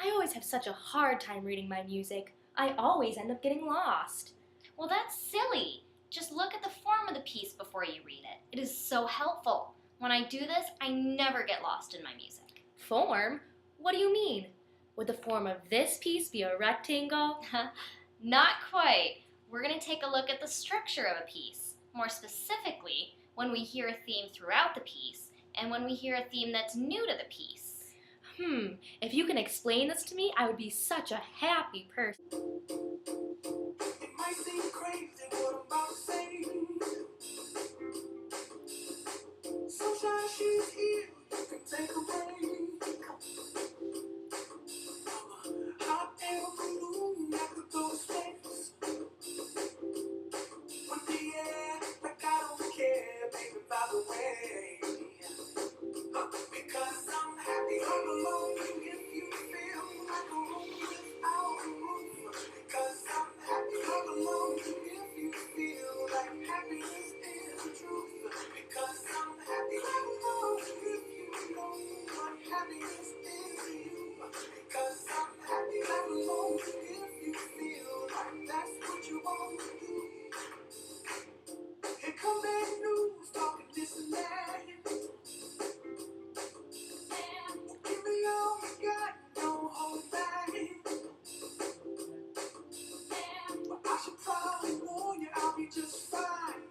I always have such a hard time reading my music. I always end up getting lost. Well, that's silly. Just look at the form of the piece before you read it. It is so helpful. When I do this, I never get lost in my music. Form? What do you mean? Would the form of this piece be a rectangle? Not quite. We're going to take a look at the structure of a piece. More specifically, when we hear a theme throughout the piece, and when we hear a theme that's new to the piece. If you can explain this to me, I would be such a happy person. It might seem crazy what I'm about to say. Sunshine, she's here, you can take a break. Hot air balloon, I could go to space. With the air, like I don't care, baby, by the way. Because I'm happy all alone. If you feel like a room without a roof. Because I'm happy all alone. If you feel like happiness is the truth. Because I'm happy all alone. If you know what happiness is to you. Because I'm happy all alone. If you feel like that's what you want to do. Here come bad news, talking this and that. Give me all you got, don't hold back. But I should probably warn you, I'll be just fine.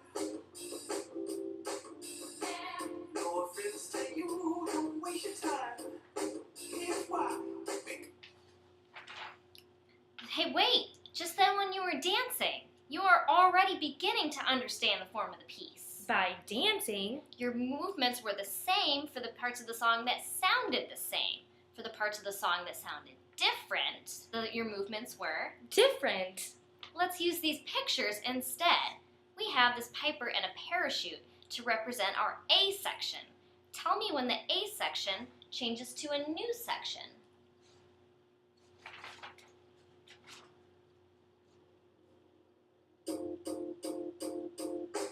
No offense to you, don't waste your time. Here's why. Hey, wait! Just then when you were dancing, you are already beginning to understand the form of the piece. By dancing? Your movements were the same for the parts of the song that sounded the same. For the parts of the song that sounded different, your movements were Different. Let's use these pictures instead. We have this piper and a parachute to represent our A section. Tell me when the A section changes to a new section.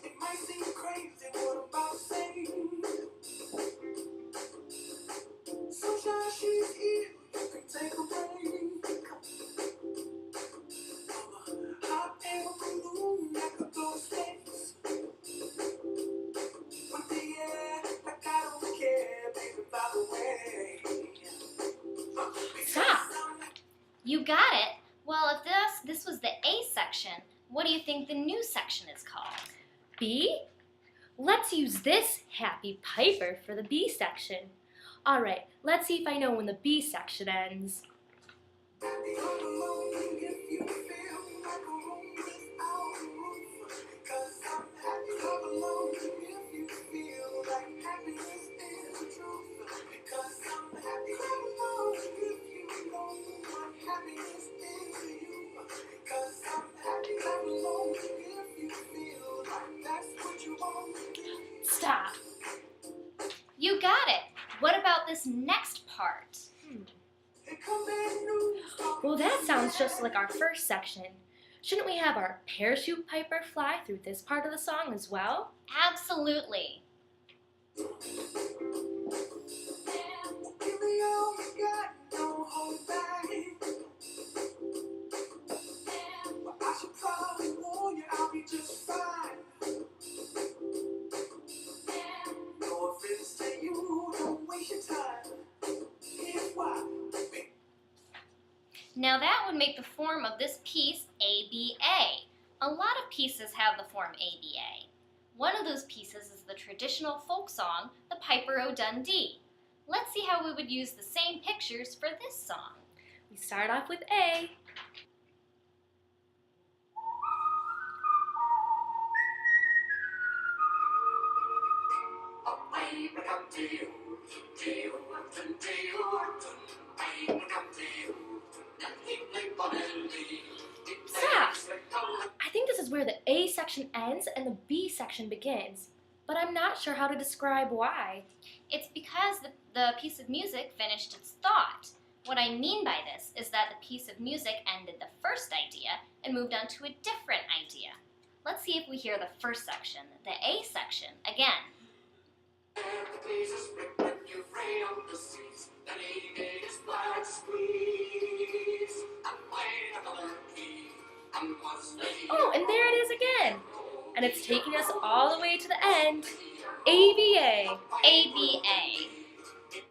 It might seem crazy what I'm about to say. Sunshine, she's here, you can take a break. Hot air balloon, I could go to space. With the air, like I don't care, baby, by the way. Stop. You got it. Well, if this was the A section, what do you think the new section is called? B? Let's use this happy piper for the B section. Alright, let's see if I know when the B section ends. Happy all alone if you feel like a room without a roof. Because I'm happy all alone if you feel like happiness is the truth. Because I'm happy all alone if you know what happiness is to you. Because I'm happy all alone if you feel like that's what you want to do. Stop. You got it. What about this next part? Here come bad news, Well, that sounds just like our first section. Shouldn't we have our parachute piper fly through this part of the song as well? Absolutely. Give me all you got, don't hold back. But I should probably warn you, I'll be just fine. No offense to you, don't waste your time. Here's why. Now that would make the form of this piece ABA. A lot of pieces have the form ABA. One of those pieces is the traditional folk song, The Piper o' Dundee. Let's see how we would use the same pictures for this song. We start off with A. Stop! I think this is where the A section ends and the B section begins, but I'm not sure how to describe why. It's because the piece of music finished its thought. What I mean by this is that the piece of music ended the first idea and moved on to a different idea. Let's see if we hear the first section, the A section, again. The place is brick when you're afraid of the seas. The navy is black squeeze. Oh, and there it is again. And it's taking us all the way to the end. ABA. ABA.